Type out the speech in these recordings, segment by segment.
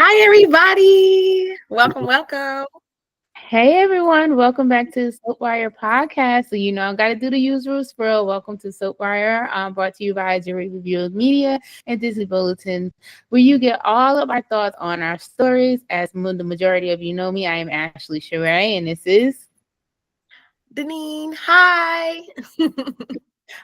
Hi, everybody. Welcome. Hey everyone, welcome back to the Soapwire podcast. So I got to do the usual spiel. Welcome to Soapwire, brought to you by Jury Reviews Media and Disney Bulletin, where you get all of our thoughts on our stories. As the majority of you know me, I am Ashley Sheree, and this is Deneen, hi.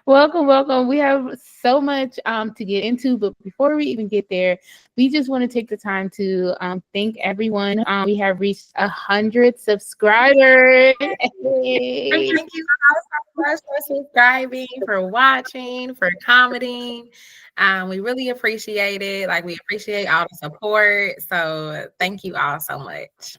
welcome. We have so much to get into, but before we even get there, we just want to take the time to thank everyone. We have reached 100 subscribers. And Hey. thank you so much for subscribing, for watching, for commenting. We really appreciate it. Like, we appreciate all the support. So, thank you all so much.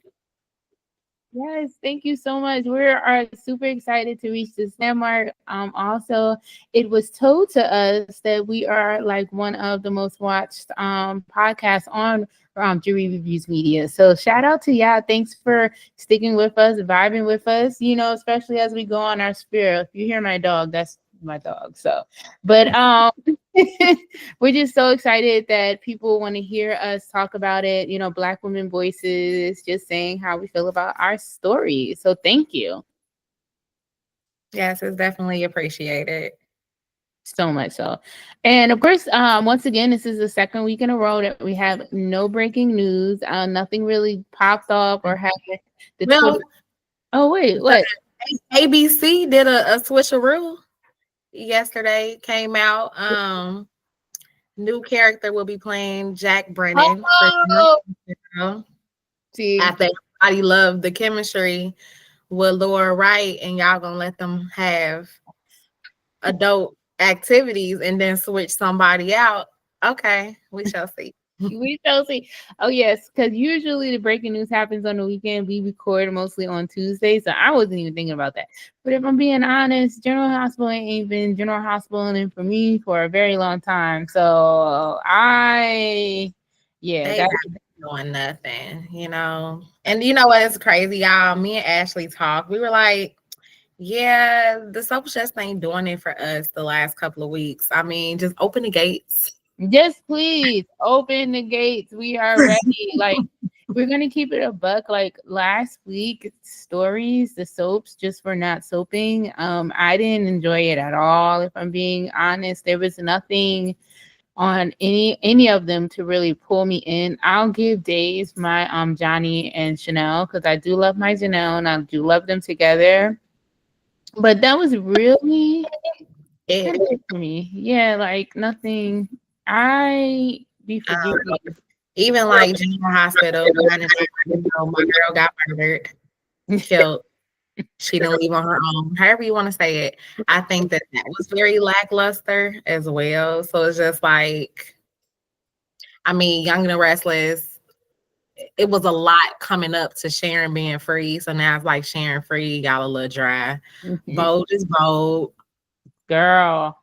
Yes, thank you so much. We are super excited to reach this landmark. Also, it was told to us that we are like one of the most watched podcasts on Jury Reviews Media. So shout out to y'all. Thanks for sticking with us, vibing with us. Especially as we go on our spirit. If you hear my dog, that's my dog. So, but we're just so excited that people want to hear us talk about it. Black women voices, just saying how we feel about our story. So thank you Yes, it's definitely appreciated. so much. So, and of course, once again, this is the second week in a row that we have no breaking news. Nothing really popped up or happened. The Well, Twitter. Oh wait, what? ABC did a switcheroo yesterday, came out. New character will be playing Jack Brennan for Oh, see, after everybody loved the chemistry with Laura Wright, and y'all gonna let them have adult activities and then switch somebody out. Okay, we shall see. we shall see. Oh yes, because usually the breaking news happens on the weekend. We record mostly on Tuesday, so I wasn't even thinking about that. But if I'm being honest, General Hospital ain't been General Hospital for me for a very long time. So yeah, They that. not doing nothing. And you know what is crazy, y'all? Me and Ashley talked. We were like, yeah, the soap just ain't doing it for us the last couple of weeks. I mean, just open the gates. Just please open the gates. We are ready. Like we're gonna keep it a buck. Like last week, stories, the soaps just for not soaping. I didn't enjoy it at all. If I'm being honest, there was nothing on any of them to really pull me in. I'll give Days my Johnny and Chanel because I do love my Janelle and I do love them together. But that was really It, kind of it for me. Yeah, like nothing. I be um, forgetting. even like General Hospital, my girl got murdered, killed. She didn't leave on her own. However you want to say it. I think that was very lackluster as well. So it's just like, I mean, Young and the Restless. It was a lot coming up to Sharon being free. So now it's like Sharon free got a little dry. Mhm. Bold is bold. Girl.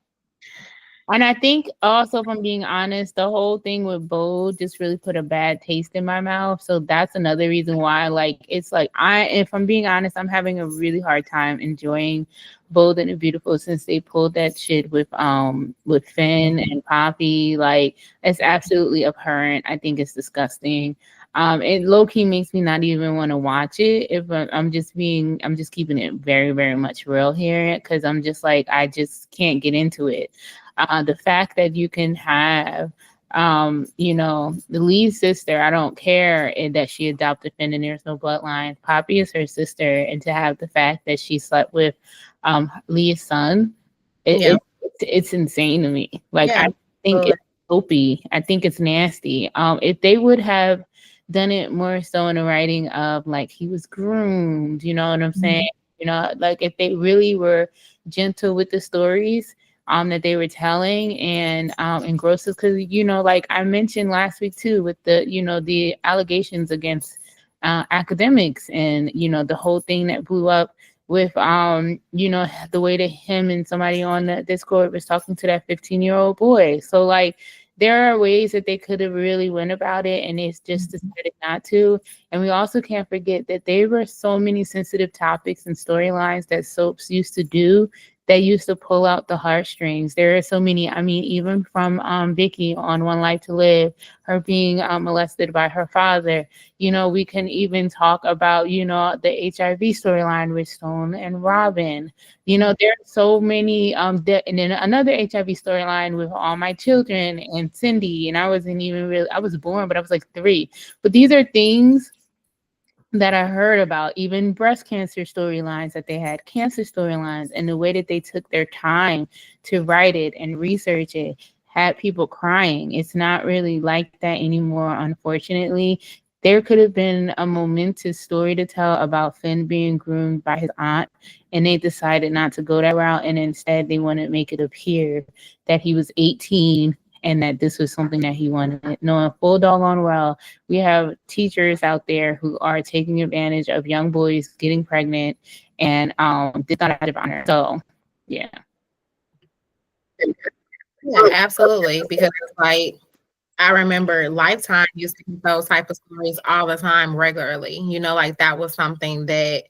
And I think also, if I'm being honest, the whole thing with Bold just really put a bad taste in my mouth. So that's another reason why, like, it's like if I'm being honest, I'm having a really hard time enjoying Bold and the Beautiful since they pulled that shit with Finn and Poppy. Like, it's absolutely abhorrent. I think it's disgusting. It low key makes me not even want to watch it. If I'm just keeping it very, very much real here because I'm just like, I just can't get into it. The fact that you can have the lead sister, I don't care that she adopted Finn and there's no bloodline. Poppy is her sister, and to have the fact that she slept with Leah's son, Yeah. it's insane to me. Like Yeah. I think Absolutely. it's soapy. I think it's nasty. If they would have done it more so in the writing of like he was groomed, you know what I'm saying? Like if they really were gentle with the stories that they were telling and engrossive because like I mentioned last week too with the allegations against academics and the whole thing that blew up with the way that him and somebody on the Discord was talking to that 15-year-old boy. So like there are ways that they could have really went about it and it's just decided not to. And we also can't forget that there were so many sensitive topics and storylines that soaps used to do that used to pull out the heartstrings. There are so many. I mean, even from Vicky on One Life to Live, her being molested by her father. You know, we can even talk about, you know, the HIV storyline with Stone and Robin. You know, there are so many. And then another HIV storyline with All My Children and Cindy. And I wasn't even really, I was born, but I was like 3. But these are things that I heard about, even breast cancer storylines that they had, cancer storylines, and the way that they took their time to write it and research it had people crying. It's not really like that anymore, unfortunately. There could have been a momentous story to tell about Finn being groomed by his aunt, and they decided not to go that route, and instead they want to make it appear that he was 18 and that this was something that he wanted, knowing full doggone well we have teachers out there who are taking advantage of young boys getting pregnant, and it's not a badge of honor. So, yeah. Yeah, absolutely. Because it's like I remember Lifetime used to get those type of stories all the time, regularly. You know, like that was something that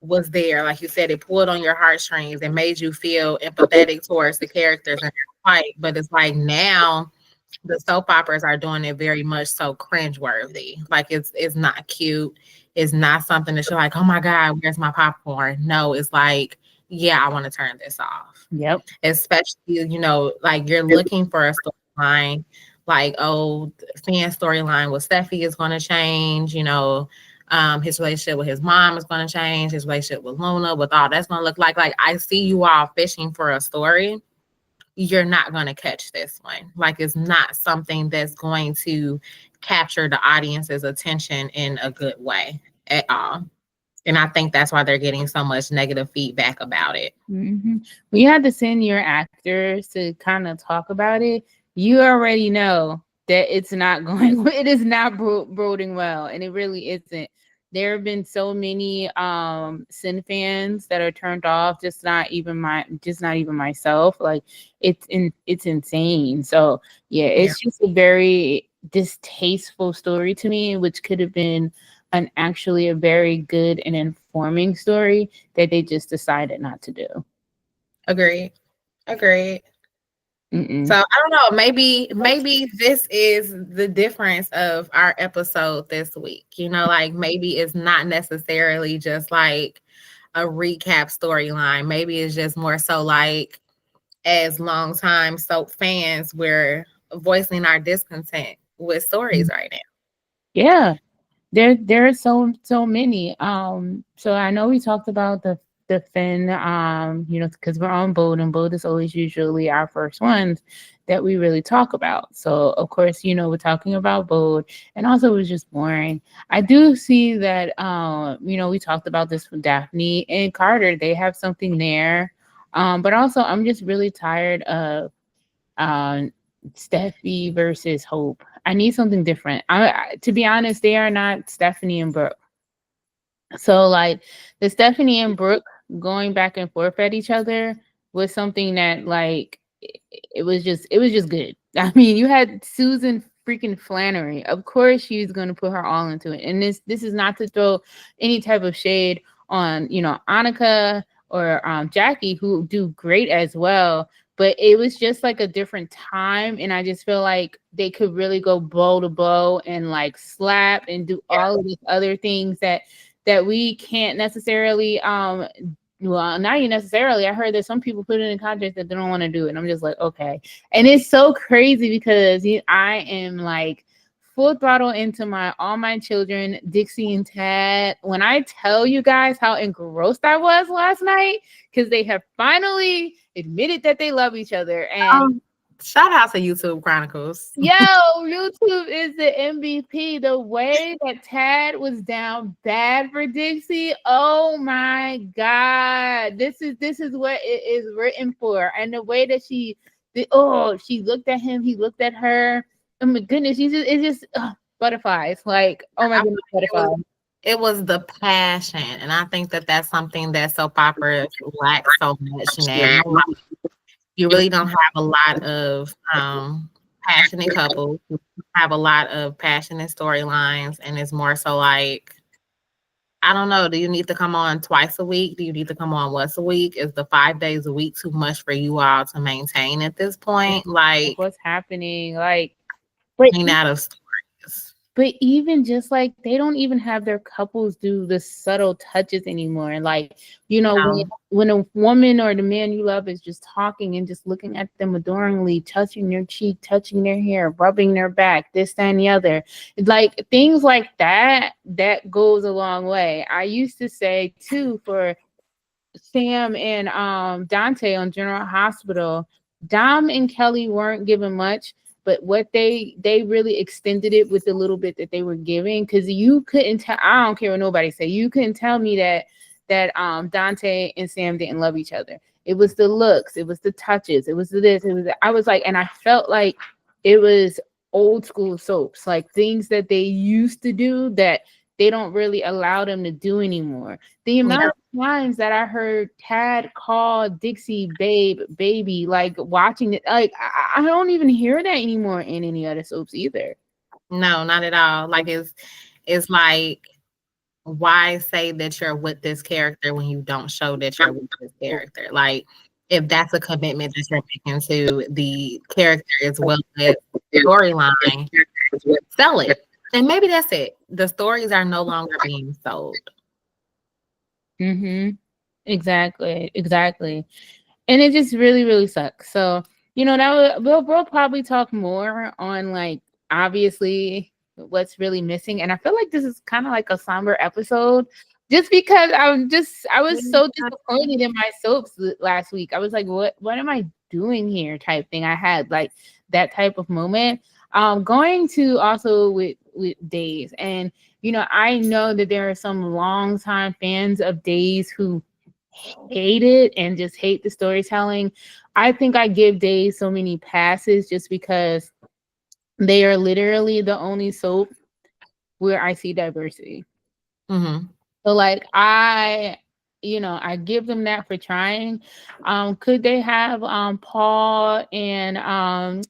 was there. Like you said, it pulled on your heartstrings and made you feel empathetic towards the characters and their fight. But it's like now the soap operas are doing it very much so cringeworthy. Like it's not cute. It's not something that you're like, oh my God, where's my popcorn? No, it's like, yeah, I want to turn this off. Yep. Especially, you know, like you're looking for a storyline, like, oh, fan storyline with Steffi is going to change, you know, his relationship with his mom is going to change, his relationship with Luna, with all that's going to look like. Like, I see you all fishing for a story. You're not going to catch this one. Like, it's not something that's going to capture the audience's attention in a good way at all. And I think that's why they're getting so much negative feedback about it. Mm-hmm. When you have to send your actors to kind of talk about it, you already know that it's not going, it is not boding well, and it really isn't. There have been so many Sin fans that are turned off, just not even myself. Like it's insane. So yeah, it's just a very distasteful story to me, which could have been actually a very good and informing story that they just decided not to do. Agreed. Mm-mm. So I don't know. Maybe this is the difference of our episode this week. You know, like maybe it's not necessarily just like a recap storyline. Maybe it's just more so like as longtime soap fans, we're voicing our discontent with stories right now. Yeah. There are so many. So I know we talked about the Finn, you know, because we're on Bold, and Bold is always usually our first ones that we really talk about. So of course, you know, we're talking about Bold, and also it was just boring. I do see that you know, we talked about this with Daphne and Carter. They have something there. But also I'm just really tired of Steffi versus Hope. I need something different. To be honest, they are not Stephanie and Brooke. So like the Stephanie and Brooke going back and forth at each other was something that like it was just good. I mean, you had Susan freaking Flannery. Of course she's going to put her all into it. And this is not to throw any type of shade on, you know, Annika or Jackie, who do great as well. But it was just like a different time, and I just feel like they could really go blow to blow and like slap and do all of these other things that we can't necessarily well, not even necessarily. I heard that some people put it in contracts that they don't want to do it, and I'm just like, okay. And it's so crazy because I am like full throttle into All My Children, Dixie and Tad. When I tell you guys how engrossed I was last night, because they have finally admitted that they love each other. And shout out to YouTube Chronicles. Yo, YouTube is the MVP. The way that Tad was down bad for Dixie, oh my God. This is what it is written for. And the way that she looked at him, he looked at her. Oh my goodness, it's just butterflies. Like, oh my goodness, butterflies. It was the passion, and I think that that's something that soap operas lack so much now. You really don't have a lot of passionate couples, you have a lot of passionate storylines, and it's more so like, I don't know. Do you need to come on twice a week? Do you need to come on once a week? Is the 5 days a week too much for you all to maintain at this point? Like, Like, what's happening? Like, but ain't out of stories. But even just like they don't even have their couples do the subtle touches anymore. Like, No, when a woman or the man you love is just talking and just looking at them adoringly, touching their cheek, touching their hair, rubbing their back, this, that, and the other. Like things like that, that goes a long way. I used to say too for Sam and Dante on General Hospital, Dom and Kelly weren't given much, but what they really extended it with the little bit that they were giving, because you couldn't tell. I don't care what nobody say. You couldn't tell me that Dante and Sam didn't love each other. It was the looks, it was the touches, it was the this, it was I was like, and I felt like it was old school soaps, like things that they used to do that they don't really allow them to do anymore. The yeah, amount of times that I heard Tad call Dixie babe, baby, like watching it, like I don't even hear that anymore in any other soaps either. no, not at all. Like it's like, why say that you're with this character when you don't show that you're with this character? Like, if that's a commitment that you're making to the character as well as storyline, sell it. And maybe that's it. The stories are no longer being sold. Mm-hmm. Exactly. Exactly. And it just really, really sucks. So, we'll probably talk more on like obviously what's really missing. And I feel like this is kind of like a somber episode just because I was so disappointed in my soaps last week. I was like, what am I doing here type thing. I had like that type of moment. Going to also with Days, and I know that there are some longtime fans of Days who hate it and just hate the storytelling. I think I give Days so many passes just because they are literally the only soap where I see diversity. Mm-hmm. So like I give them that for trying. Could they have Paul and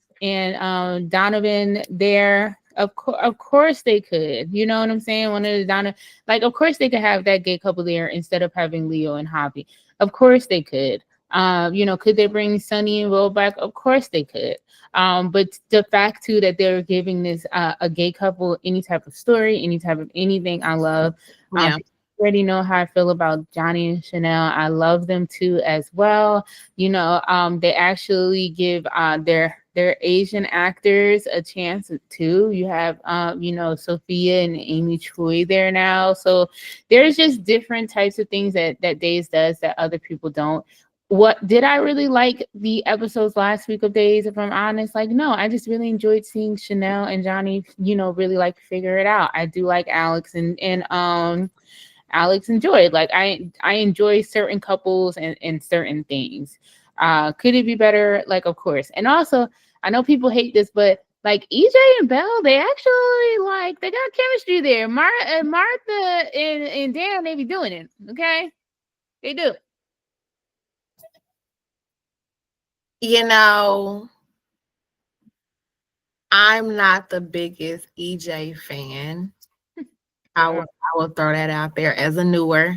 Donovan there? Of course they could. You know what I'm saying? One of the like of course they could have that gay couple there instead of having Leo and Javi. Of course they could. Could they bring Sunny and Will back? Of course they could. But the fact too that they're giving this a gay couple any type of story, any type of anything, I love. Um, Yeah. Already know how I feel about Johnny and Chanel. I love them too as well. They actually give their Asian actors a chance too. You have Sophia and Amy Choi there now. So there's just different types of things that Days does that other people don't. What did I really like the episodes last week of Days, if I'm honest? Like, no, I just really enjoyed seeing Chanel and Johnny, really like figure it out. I do like Alex and Alex enjoyed. Like I enjoy certain couples and certain things. Could it be better? Like, of course. And also, I know people hate this, but like EJ and Belle, they actually like they got chemistry there. Martha and Dan, they be doing it. Okay, they do. You know, I'm not the biggest EJ fan. I will throw that out there as a newer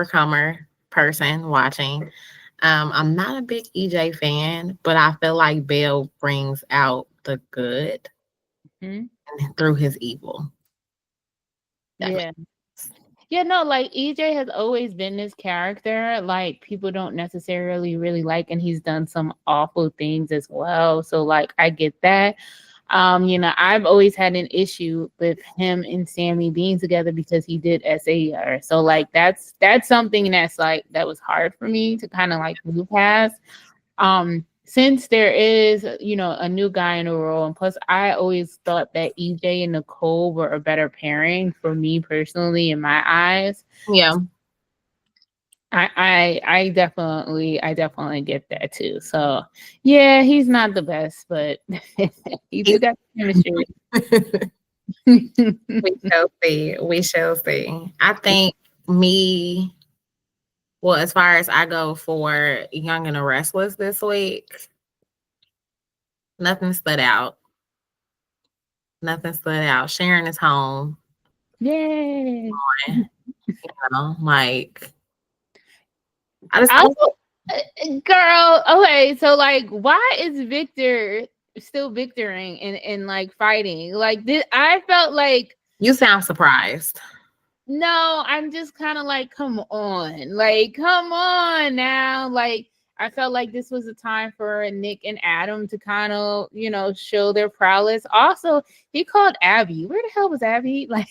comer person watching. I'm not a big EJ fan, but I feel like Bill brings out the good Mhm. through his evil. That Yeah. Yeah, no, like EJ has always been this character, like people don't necessarily really like, and he's done some awful things as well. So like I get that. I've always had an issue with him and Sammy being together because he did SAR. So like that's something that's like that was hard for me to kind of like move past. Since there is, a new guy in the role, and plus I always thought that EJ and Nicole were a better pairing for me personally in my eyes. yeah. I definitely get that too. So yeah, he's not the best, but he do He's got chemistry. we shall see. We shall see. I think me, well, as far as I go for Young and the Restless this week, nothing stood out. Nothing stood out. Sharon is home. Yay. Like I just Also, girl, okay, so like, why is Victor still victoring and like fighting? Like this, I felt like you sound surprised. no, I'm just kind of like, come on now, like. I felt like this was a time for Nick and Adam to kind of, show their prowess. Also, he called Abby. Where the hell was Abby? Like,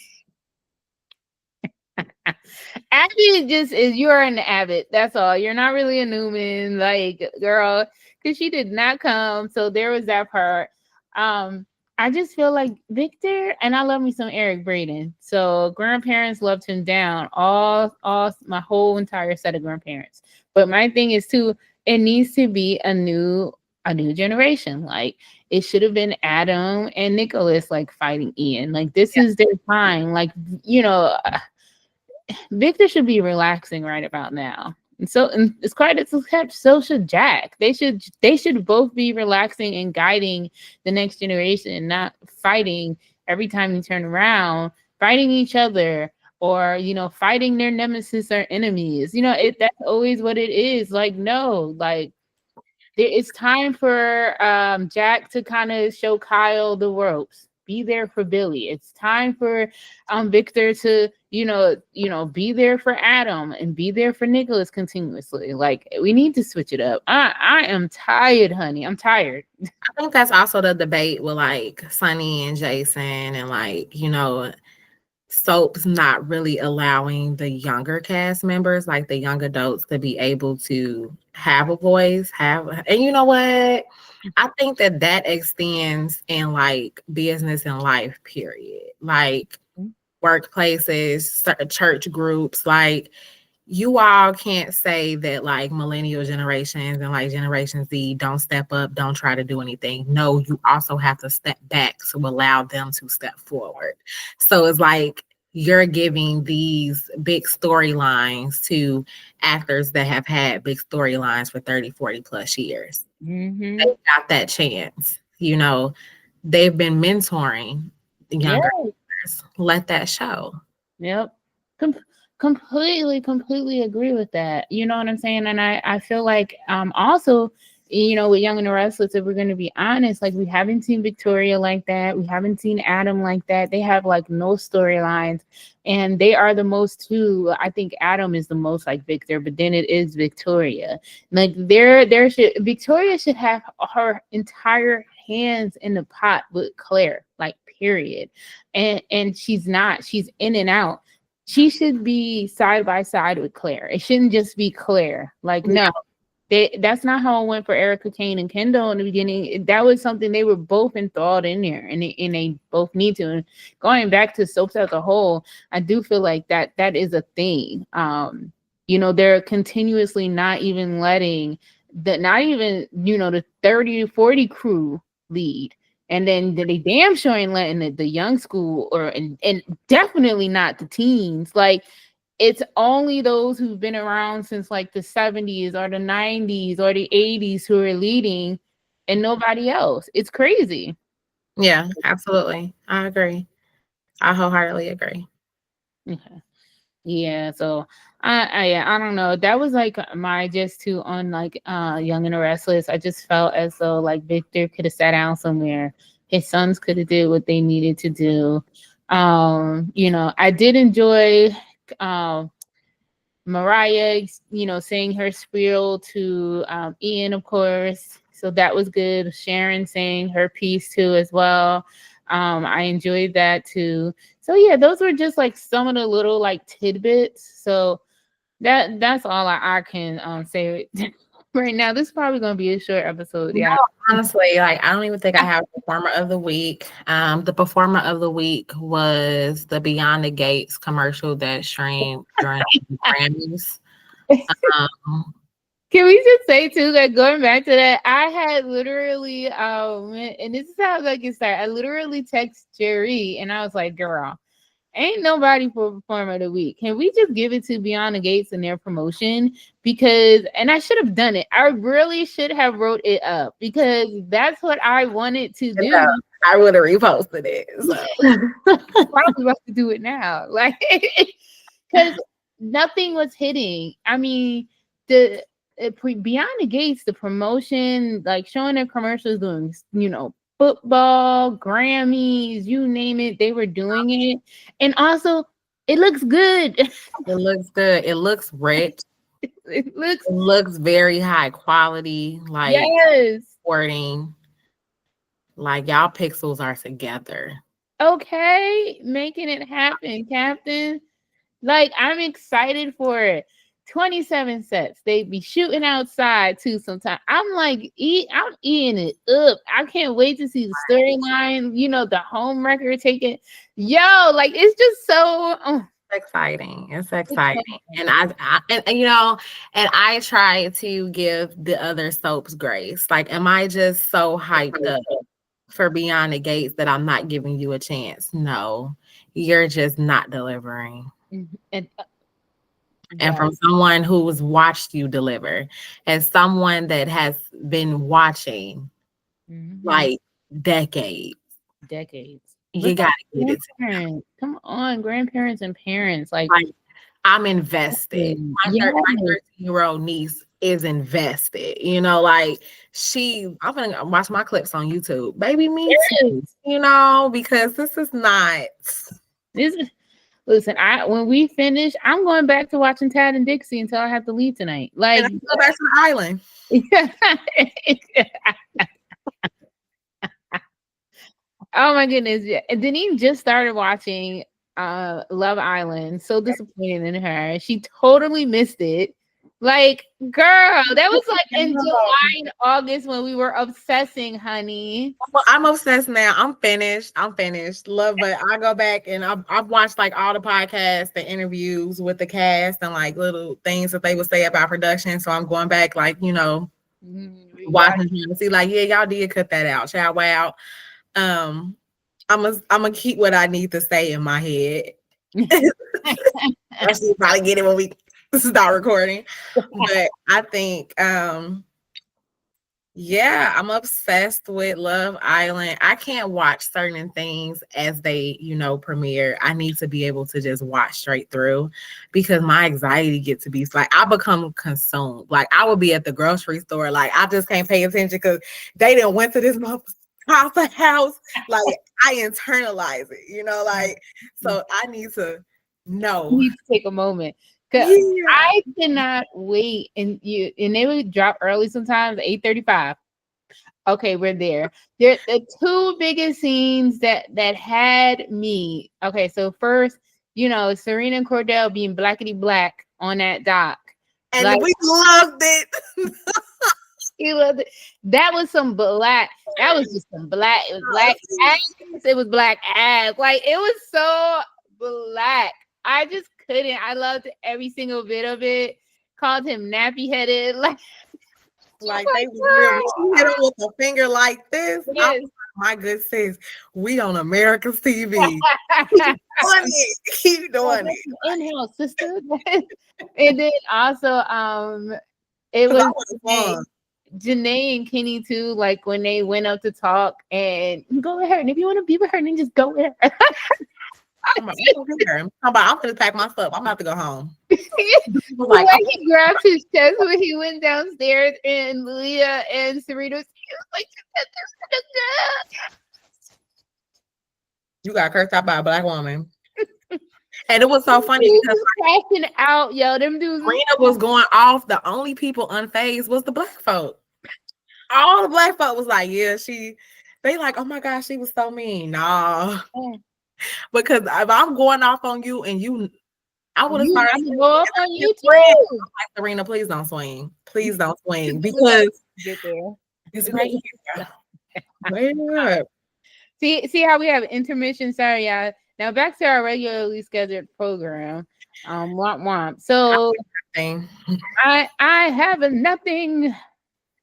Abby just is you're an Abbott. That's all. You're not really a Newman, like girl, because she did not come. So there was that part. Um, I just feel like Victor, and I love me some Eric Braden. So grandparents loved him down. All my whole entire set of grandparents. But my thing is too, it needs to be a new generation. Like it should have been Adam and Nicholas like fighting Ian. Like this is their time. Like Victor should be relaxing right about now. And it's quite as kept, so should Jack. They should both be relaxing and guiding the next generation, not fighting every time you turn around, fighting each other or fighting their nemesis or enemies. That's always what it is. Like, no, like it's time for Jack to kind of show Kyle the ropes. Be there for Billy. It's time for Victor to, be there for Adam and be there for Nicholas continuously. Like we need to switch it up. I am tired, honey. I'm tired. I think that's also the debate with like Sonny and Jason and like, Soap's not really allowing the younger cast members, like the young adults, to be able to have a voice, and you know what? I think that extends in like business and life, period. Like workplaces, church groups, like you all can't say that like millennial generations and like Generation Z don't step up, don't try to do anything. No, you also have to step back to allow them to step forward. So it's like you're giving these big storylines to actors that have had big storylines for 30, 40 plus years. Mm-hmm. They got that chance. They've been mentoring the younger actors. Let that show. Yep. Completely agree with that. You know what I'm saying? And I feel like also, with Young and the Restless, if we're going to be honest, like we haven't seen Victoria like that. We haven't seen Adam like that. They have like no storylines and they are the most too. I think Adam is the most like Victor, but then it is Victoria. Like Victoria should have her entire hands in the pot with Claire, like period. And she's not. She's in and out. She should be side by side with Claire. It shouldn't just be Claire. Like, no, that's not how it went for Erica Kane and Kendall in the beginning. That was something they were both enthralled in there, and they both need to. And going back to soaps as a whole, I do feel like that is a thing. They're continuously not even letting the 30 to 40 crew lead. And then they damn sure ain't letting the young school and definitely not the teens. Like it's only those who've been around since like the 70s or the 90s or the 80s who are leading and nobody else. It's crazy. Yeah, absolutely. I agree. I wholeheartedly agree. Okay. Yeah, so I don't know. That was like my just to on like Young and the Restless. I just felt as though like Victor could have sat down somewhere. His sons could have did what they needed to do. I did enjoy Mariah, saying her spiel to Ian, of course. So that was good. Sharon saying her piece too as well. I enjoyed that too. So yeah, those were just like some of the little like tidbits. So that's all I can say right now. This is probably gonna be a short episode. Yeah. No, honestly, like I don't even think I have a performer of the week. The performer of the week was the Beyond the Gates commercial that streamed during the Grammys. Can we just say too that going back to that, I had literally and this is how I get started. I literally text Jerry and I was like, girl, ain't nobody for performer of the week. Can we just give it to Beyond the Gates and their promotion? And I should have done it. I really should have wrote it up because that's what I wanted to do. Yeah, I would have reposted it. So. Probably about to do it now. Like, because nothing was hitting. I mean, the beyond the gates, the promotion, like showing their commercials, doing football, Grammys, you name it, they were doing it, and also it looks good. It looks good. It looks rich. It looks It looks very high quality, like yes. sporting. Like y'all pixels are together. Okay, making it happen, Captain. Like, I'm excited for it. 27 sets. They be shooting outside too sometimes. I'm like, I'm eating it up. I can't wait to see the storyline, the home record taking. Yo, like it's just so Exciting. It's exciting. And and I try to give the other soaps grace. Like, am I just so hyped up for Beyond the Gates that I'm not giving you a chance? No, you're just not delivering. and And from someone who's watched you deliver, and someone that has been watching like decades. You gotta get it to come on, grandparents and parents. Like I'm invested. My 13-year-old niece is invested. Like I'm gonna watch my clips on YouTube. Baby, me too. Because this is not. Listen, when we finish, I'm going back to watching Tad and Dixie until I have to leave tonight. Like, and I go back to the island. Oh my goodness. Yeah. And Deneen just started watching Love Island. So disappointed in her. She totally missed it. Like, girl, that was like in July and August when we were obsessing, honey. Well, I'm obsessed now. I'm finished. Love, but I go back and I've watched like all the podcasts, the interviews with the cast, and like little things that they would say about production. So I'm going back, like, watching to see, like, yeah, y'all did cut that out. Shout wow. I'm gonna keep what I need to say in my head. I should probably get it when we start recording. But I think I'm obsessed with Love Island. I can't watch certain things as they, premiere. I need to be able to just watch straight through because my anxiety gets to be like I become consumed. Like I would be at the grocery store, like I just can't pay attention because they didn't went to this house. Like I internalize it, so I need to know. You need to take a moment. I cannot wait, and they would drop early sometimes, 8:35. Okay, we're there. They're the two biggest scenes that had me. Okay, so first, Serena and Cordell being blackety black on that dock. And we loved it. He loved it. That was some black. That was just some black. It was black ass. It was black ass. Like it was so black. I just couldn't. I loved every single bit of it. Called him nappy headed. Like they were she hit him with a finger like this. Yes. My good sis, we on America's TV. Keep doing it. Inhale, sister. And then also, it was Janae and Kenny too. Like when they went up to talk, and go with her, and if you want to be with her, then just go with her. I'm gonna pack my stuff. I'm about to go home. Like he grabbed his chest when he went downstairs, and Leah and Serena was like, "You got cursed out by a black woman." And it was so funny because crashing out, yo, them dudes. Serena was going off. The only people unfazed was the black folk. All the black folk was like, "Yeah, they like, oh my gosh, she was so mean." Nah. Because if I'm going off on you and I would have started to go off on you too. Like, Serena, please don't swing. Please don't swing because it's right here. Wait up. See how we have intermission. Sorry, y'all. Now back to our regularly scheduled program. Womp womp. So I have nothing.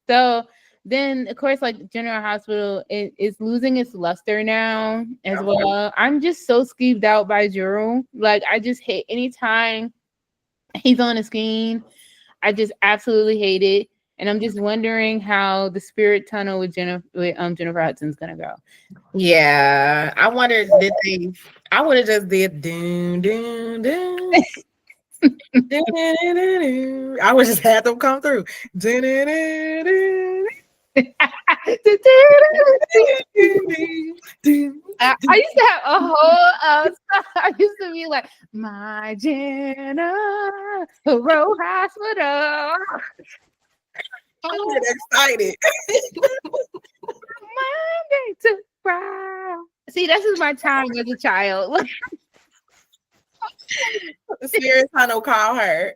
So then, of course, like General Hospital is losing its luster now as well. I'm just so skeeved out by Juro. Like, I just hate anytime he's on the screen. I just absolutely hate it. And I'm just wondering how the spirit tunnel with Jennifer Hudson's gonna go. Yeah, I wonder I would have just did doom doom doom. I would just have them come through. I used to have a whole I used to be like, my General Hospital. I get excited. Monday to Friday. See, this is my time as a child. The spirit tunnel call her.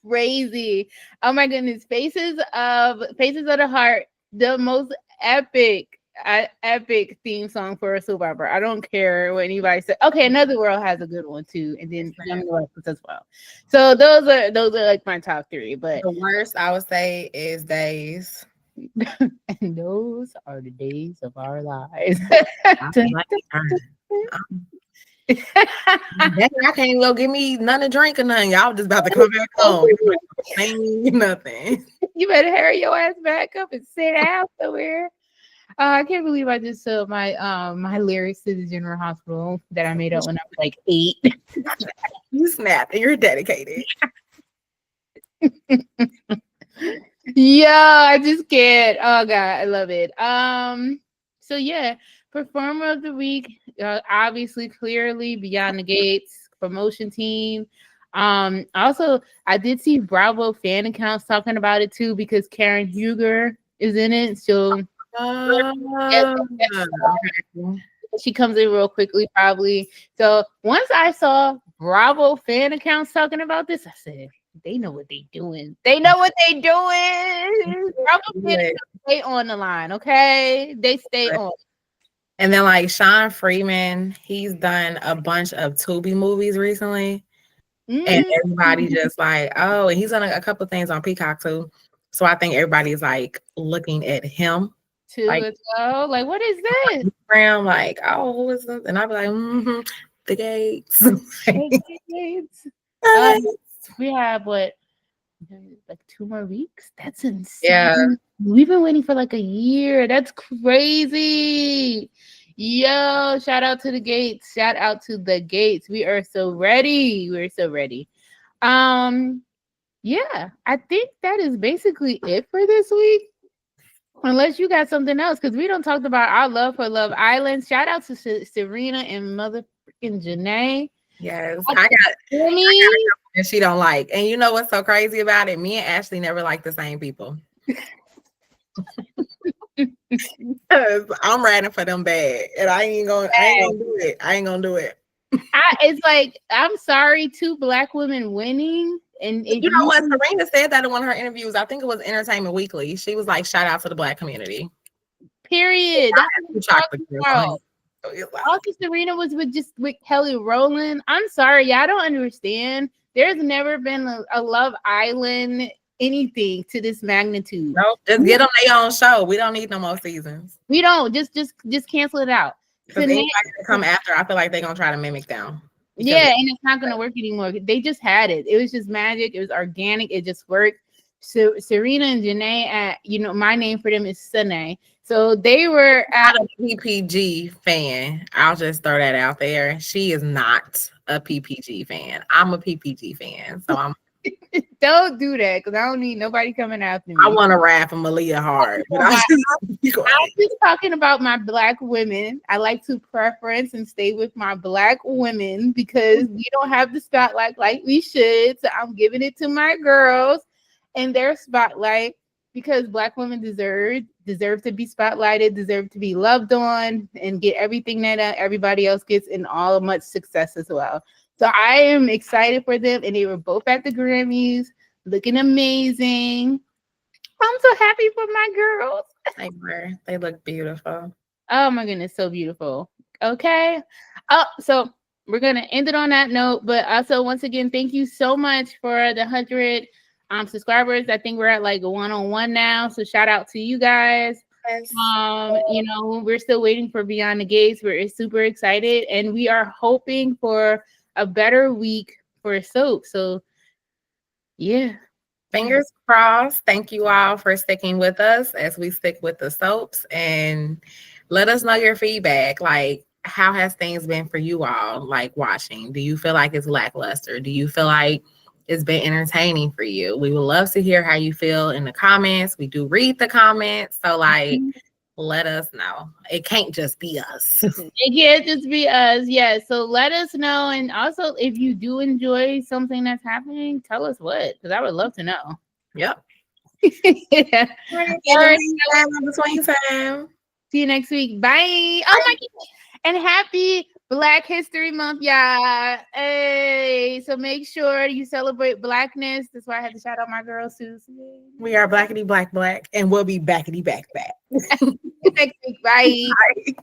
Crazy. Oh my goodness. Faces of the Heart, the most epic theme song for a soap opera. I don't care what anybody says. Okay, Another World has a good one too, and then Young Lords as well. So those are like my top three. But the worst I would say is Days. And those are the days of our lives. I can't go give me none to drink or nothing. Y'all just about to come back home. Ain't nothing. You better hurry your ass back up and sit down somewhere. I can't believe I just sold my my lyrics to the General Hospital that I made up when I was like 8. You snapped and you're dedicated. Yeah, I just can't. Oh god, I love it. So yeah, performer of the week, obviously, clearly, Beyond the Gates promotion team. Also, I did see Bravo fan accounts talking about it too because Karen Huger is in it. So she comes in real quickly, probably. So once I saw Bravo fan accounts talking about this, I said, they know what they doing. They know what they doing. Bravo fan accounts stay on the line, okay? They stay on. And then like Sean Freeman, he's done a bunch of Tubi movies recently. Mm-hmm. And everybody just like, oh, and he's done a couple of things on Peacock too. So I think everybody's like looking at him. Too like, as well. Like, what is this? I'm like, oh, who is this? And I'll be like, the Gates. The Gates. We have what, like 2 more weeks? That's insane. Yeah. We've been waiting for like a year. That's crazy. Yo, shout out to the Gates. Shout out to the Gates. We are so ready. We're so ready. Yeah, I think that is basically it for this week. Unless you got something else, because we don't talk about our love for Love Island. Shout out to Serena and motherfucking Janae. Yes, I got and she don't like. And you know what's so crazy about it? Me and Ashley never like the same people. I'm riding for them bad, and I ain't gonna do it. I ain't gonna do it. It's like, I'm sorry, 2 Black women winning. And you know what? Serena said that in one of her interviews. I think it was Entertainment Weekly. She was like, shout out to the Black community. Period. That's what also, Serena was with Kelly Rowland. I'm sorry, y'all don't understand. There's never been a Love Island anything to this magnitude. Nope, just get them their own show. We don't need no more seasons. We don't. Just cancel it out. Because anybody that come after, I feel like they're gonna try to mimic them. Yeah, and it's not gonna work anymore. They just had it. It was just magic. It was organic. It just worked. So Serena and Janae, my name for them is Sine. So they were at a PPG fan. I'll just throw that out there. She is not a PPG fan. I'm a PPG fan. So I'm don't do that because I don't need nobody coming after me. I want to rap for Malia hard. But I'm just talking about my Black women. I like to preference and stay with my Black women because we don't have the spotlight like we should. So I'm giving it to my girls and their spotlight because Black women deserve to be spotlighted, deserve to be loved on, and get everything that everybody else gets and all much success as well. So I am excited for them, and they were both at the Grammys, looking amazing. I'm so happy for my girls. They were. They look beautiful. Oh my goodness, so beautiful. Okay. So we're gonna end it on that note. But also, once again, thank you so much for the 100 subscribers. I think we're at like 101 now. So shout out to you guys. Yes. We're still waiting for Beyond the Gates. We're super excited, and we are hoping for a better week for soap. So yeah, fingers crossed. Thank you all for sticking with us as we stick with the soaps, and let us know your feedback. Like, how has things been for you all, like watching? Do you feel like it's lackluster? Do you feel like it's been entertaining for you? We would love to hear how you feel in the comments. We do read the comments. So like, let us know. It can't just be us. It can't just be us. Yeah. So let us know. And also, if you do enjoy something that's happening, tell us what, because I would love to know. Yep. Yeah. All right. Between time. See you next week. Bye. Oh my God. And happy Black History Month, y'all. Hey, so make sure you celebrate Blackness. That's why I had to shout out my girl Susie. We are blackity black, and we'll be backity back. Next week. Bye. Bye.